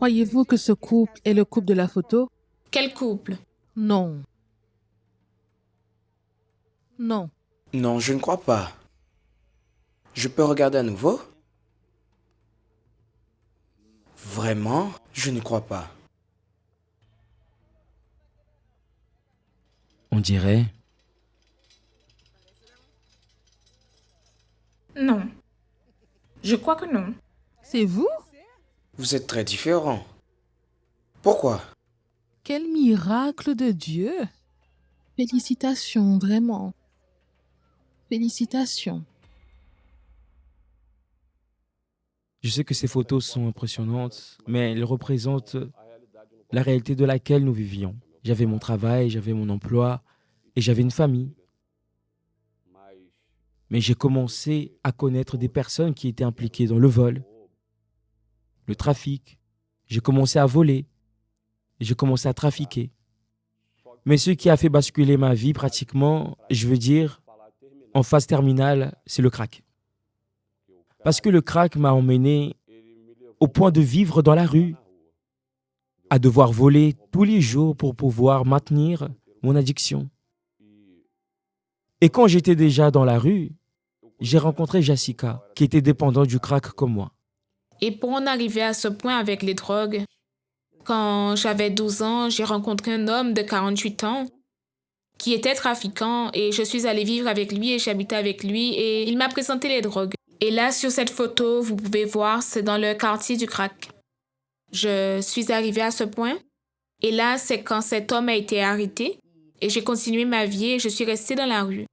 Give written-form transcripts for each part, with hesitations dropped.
Croyez-vous que ce couple est le couple de la photo? Quel couple? Non. Non. Non, je ne crois pas. Je peux regarder à nouveau? Vraiment? Je ne crois pas. On dirait. Non. Je crois que non. C'est vous? Vous êtes très différents. Pourquoi? Quel miracle de Dieu! Félicitations, vraiment. Félicitations. Je sais que ces photos sont impressionnantes, mais elles représentent la réalité de laquelle nous vivions. J'avais mon travail, j'avais mon emploi et j'avais une famille. Mais j'ai commencé à connaître des personnes qui étaient impliquées dans le vol, le trafic. J'ai commencé à voler et j'ai commencé à trafiquer. Mais ce qui a fait basculer ma vie pratiquement, je veux dire, en phase terminale, c'est le crack. Parce que le crack m'a emmené au point de vivre dans la rue, à devoir voler tous les jours pour pouvoir maintenir mon addiction. Et quand j'étais déjà dans la rue, j'ai rencontré Jessica, qui était dépendante du crack comme moi. Et pour en arriver à ce point avec les drogues, quand j'avais 12 ans, j'ai rencontré un homme de 48 ans qui était trafiquant et je suis allée vivre avec lui et j'habitais avec lui et il m'a présenté les drogues. Et là, sur cette photo, vous pouvez voir, c'est dans le quartier du crack. Je suis arrivée à ce point et là, c'est quand cet homme a été arrêté et j'ai continué ma vie et je suis restée dans la rue.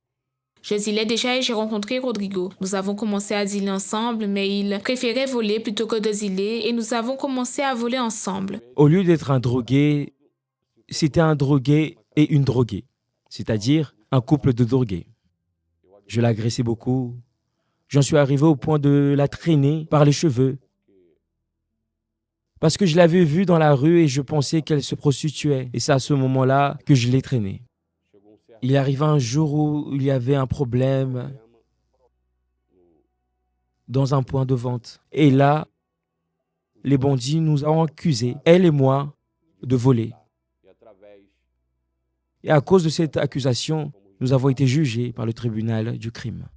Je dealais déjà et j'ai rencontré Rodrigo. Nous avons commencé à dealer ensemble, mais il préférait voler plutôt que de dealer et nous avons commencé à voler ensemble. Au lieu d'être un drogué, c'était un drogué et une droguée, c'est-à-dire un couple de drogués. Je l'agressais beaucoup. J'en suis arrivé au point de la traîner par les cheveux. Parce que je l'avais vue dans la rue et je pensais qu'elle se prostituait. Et c'est à ce moment-là que je l'ai traînée. Il arriva un jour où il y avait un problème dans un point de vente. Et là, les bandits nous ont accusés, elle et moi, de voler. Et à cause de cette accusation, nous avons été jugés par le tribunal du crime.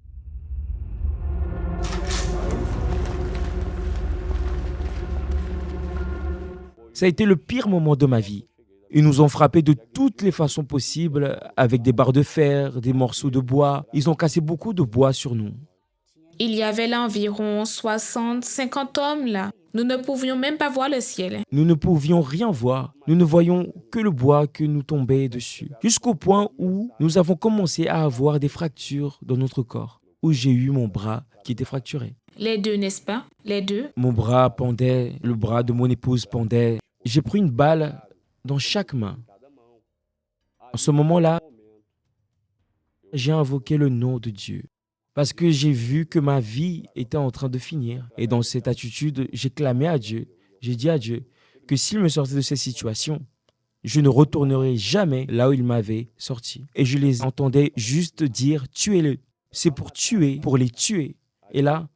Ça a été le pire moment de ma vie. Ils nous ont frappés de toutes les façons possibles, avec des barres de fer, des morceaux de bois. Ils ont cassé beaucoup de bois sur nous. Il y avait là environ 60, 50 hommes là. Nous ne pouvions même pas voir le ciel. Nous ne pouvions rien voir. Nous ne voyions que le bois que nous tombait dessus. Jusqu'au point où nous avons commencé à avoir des fractures dans notre corps, où j'ai eu mon bras qui était fracturé. Les deux, n'est-ce pas? Les deux. Mon bras pendait, le bras de mon épouse pendait. J'ai pris une balle dans chaque main. En ce moment-là, j'ai invoqué le nom de Dieu. Parce que j'ai vu que ma vie était en train de finir. Et dans cette attitude, j'ai clamé à Dieu. J'ai dit à Dieu que s'il me sortait de cette situation, je ne retournerai jamais là où il m'avait sorti. Et je les entendais juste dire « tuez-le ». C'est pour tuer, pour les tuer. Et là,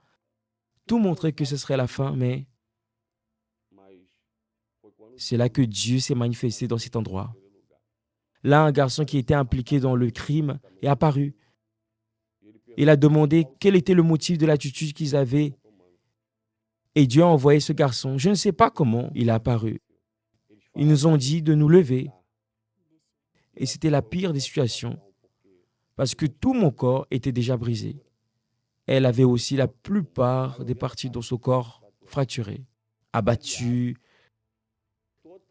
tout montrait que ce serait la fin, mais c'est là que Dieu s'est manifesté dans cet endroit. Là, un garçon qui était impliqué dans le crime est apparu. Il a demandé quel était le motif de l'attitude qu'ils avaient. Et Dieu a envoyé ce garçon. Je ne sais pas comment il est apparu. Ils nous ont dit de nous lever. Et c'était la pire des situations. Parce que tout mon corps était déjà brisé. Elle avait aussi la plupart des parties de son corps fracturées, abattues,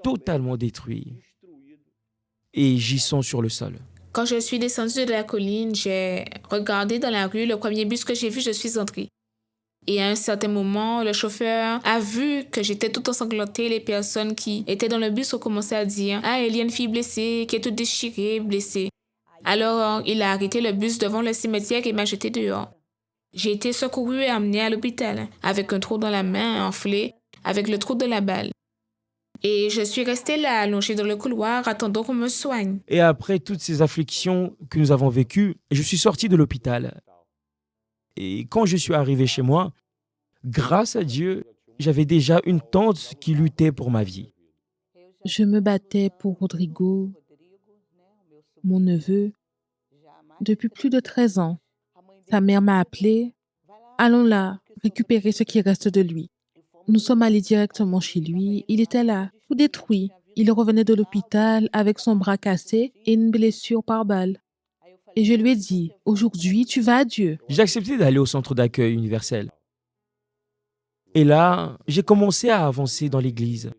totalement détruites et gissant sur le sol. Quand je suis descendue de la colline, j'ai regardé dans la rue. Le premier bus que j'ai vu, je suis entrée. Et à un certain moment, le chauffeur a vu que j'étais tout ensanglantée. Les personnes qui étaient dans le bus ont commencé à dire « Ah, il y a une fille blessée, qui est toute déchirée, blessée. » Alors, il a arrêté le bus devant le cimetière et m'a jetée dehors. J'ai été secourue et amenée à l'hôpital, avec un trou dans la main enflé, avec le trou de la balle. Et je suis restée là, allongée dans le couloir, attendant qu'on me soigne. Et après toutes ces afflictions que nous avons vécues, je suis sorti de l'hôpital. Et quand je suis arrivé chez moi, grâce à Dieu, j'avais déjà une tante qui luttait pour ma vie. Je me battais pour Rodrigo, mon neveu, depuis plus de 13 ans. Sa mère m'a appelé. Allons là, récupérer ce qui reste de lui. Nous sommes allés directement chez lui. Il était là, tout détruit. Il revenait de l'hôpital avec son bras cassé et une blessure par balle. Et je lui ai dit, aujourd'hui, tu vas à Dieu. J'ai accepté d'aller au centre d'accueil universel. Et là, j'ai commencé à avancer dans l'église.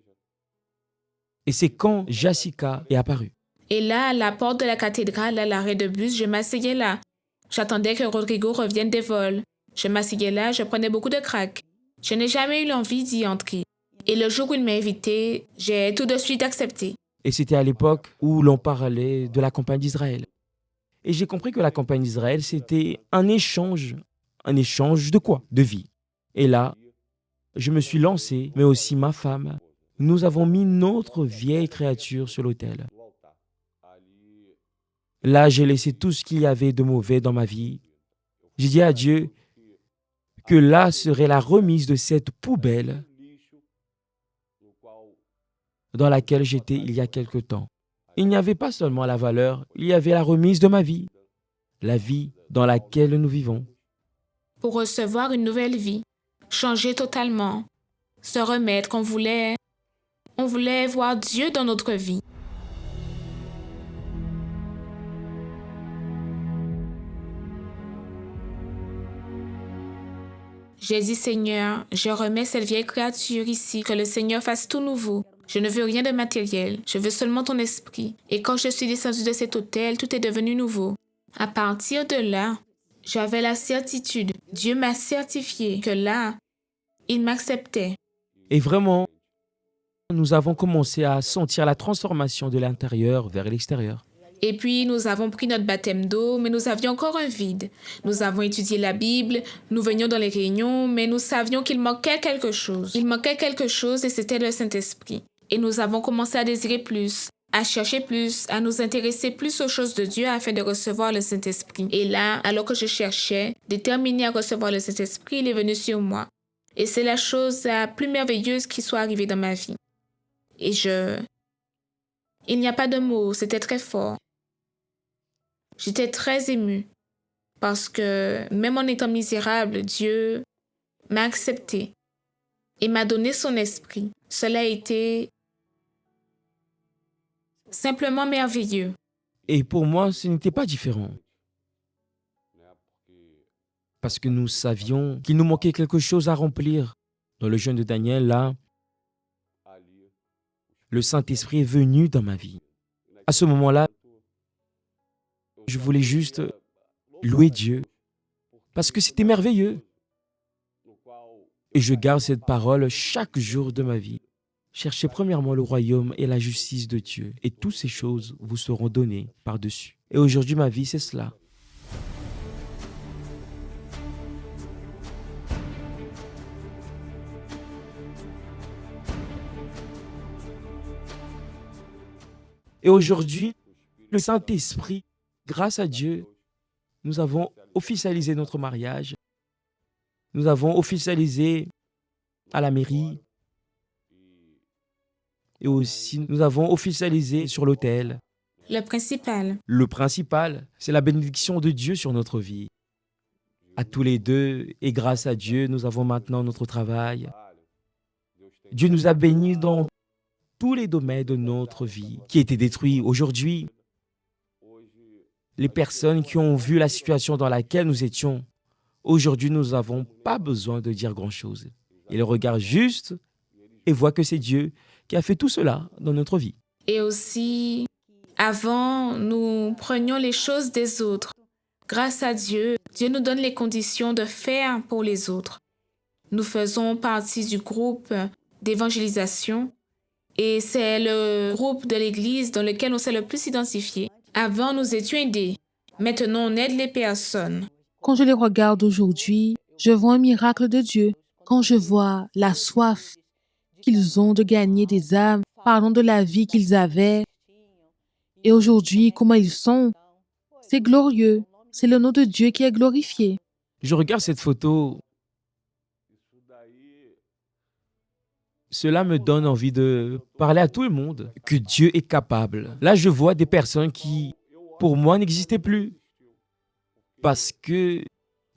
Et c'est quand Jessica est apparue. Et là, à la porte de la cathédrale, à l'arrêt de bus, je m'asseyais là. J'attendais que Rodrigo revienne des vols. Je m'asseyais là, je prenais beaucoup de crack. Je n'ai jamais eu l'envie d'y entrer. Et le jour où il m'a invité, j'ai tout de suite accepté. Et c'était à l'époque où l'on parlait de la campagne d'Israël. Et j'ai compris que la campagne d'Israël, c'était un échange. Un échange de quoi? De vie. Et là, je me suis lancé, mais aussi ma femme. Nous avons mis notre vieille créature sur l'autel. Là, j'ai laissé tout ce qu'il y avait de mauvais dans ma vie. J'ai dit à Dieu que là serait la remise de cette poubelle dans laquelle j'étais il y a quelque temps. Il n'y avait pas seulement la valeur, il y avait la remise de ma vie, la vie dans laquelle nous vivons. Pour recevoir une nouvelle vie, changer totalement, se remettre, on voulait voir Dieu dans notre vie. J'ai dit, Seigneur, je remets cette vieille créature ici, que le Seigneur fasse tout nouveau. Je ne veux rien de matériel, je veux seulement ton esprit. Et quand je suis descendue de cet hôtel, tout est devenu nouveau. À partir de là, j'avais la certitude, Dieu m'a certifié que là, il m'acceptait. Et vraiment, nous avons commencé à sentir la transformation de l'intérieur vers l'extérieur. Et puis, nous avons pris notre baptême d'eau, mais nous avions encore un vide. Nous avons étudié la Bible, nous venions dans les réunions, mais nous savions qu'il manquait quelque chose. Il manquait quelque chose et c'était le Saint-Esprit. Et nous avons commencé à désirer plus, à chercher plus, à nous intéresser plus aux choses de Dieu afin de recevoir le Saint-Esprit. Et là, alors que je cherchais, déterminée à recevoir le Saint-Esprit, il est venu sur moi. Et c'est la chose la plus merveilleuse qui soit arrivée dans ma vie. Et il n'y a pas de mots, c'était très fort. J'étais très émue parce que même en étant misérable, Dieu m'a accepté et m'a donné son esprit. Cela a été simplement merveilleux. Et pour moi, ce n'était pas différent. Parce que nous savions qu'il nous manquait quelque chose à remplir. Dans le jeûne de Daniel, là, le Saint-Esprit est venu dans ma vie. À ce moment-là, je voulais juste louer Dieu parce que c'était merveilleux. Et je garde cette parole chaque jour de ma vie. Cherchez premièrement le royaume et la justice de Dieu, et toutes ces choses vous seront données par-dessus. Et aujourd'hui, ma vie, c'est cela. Et aujourd'hui, le Saint-Esprit, grâce à Dieu, nous avons officialisé notre mariage. Nous avons officialisé à la mairie. Et aussi, nous avons officialisé sur l'autel. Le principal. Le principal, c'est la bénédiction de Dieu sur notre vie. À tous les deux, et grâce à Dieu, nous avons maintenant notre travail. Dieu nous a bénis dans tous les domaines de notre vie qui étaient détruits. Aujourd'hui, les personnes qui ont vu la situation dans laquelle nous étions, aujourd'hui, nous n'avons pas besoin de dire grand-chose. Ils regardent juste et voient que c'est Dieu qui a fait tout cela dans notre vie. Et aussi, avant, nous prenions les choses des autres. Grâce à Dieu, Dieu nous donne les conditions de faire pour les autres. Nous faisons partie du groupe d'évangélisation et c'est le groupe de l'Église dans lequel on s'est le plus identifié. Avant, nous étions aidés. Maintenant, on aide les personnes. Quand je les regarde aujourd'hui, je vois un miracle de Dieu. Quand je vois la soif qu'ils ont de gagner des âmes, parlant de la vie qu'ils avaient, et aujourd'hui, comment ils sont, c'est glorieux. C'est le nom de Dieu qui est glorifié. Je regarde cette photo cela me donne envie de parler à tout le monde que Dieu est capable. Là, je vois des personnes qui, pour moi, n'existaient plus parce que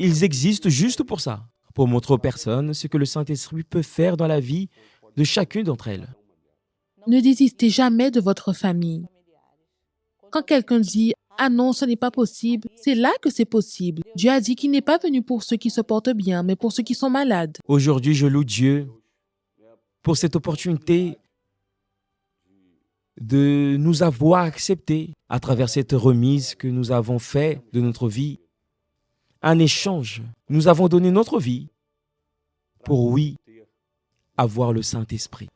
ils existent juste pour ça, pour montrer aux personnes ce que le Saint-Esprit peut faire dans la vie de chacune d'entre elles. Ne désistez jamais de votre famille. Quand quelqu'un dit « Ah non, ce n'est pas possible », c'est là que c'est possible. Dieu a dit qu'il n'est pas venu pour ceux qui se portent bien, mais pour ceux qui sont malades. Aujourd'hui, je loue Dieu pour cette opportunité de nous avoir acceptés à travers cette remise que nous avons faite de notre vie. Un échange. Nous avons donné notre vie pour, oui, avoir le Saint-Esprit.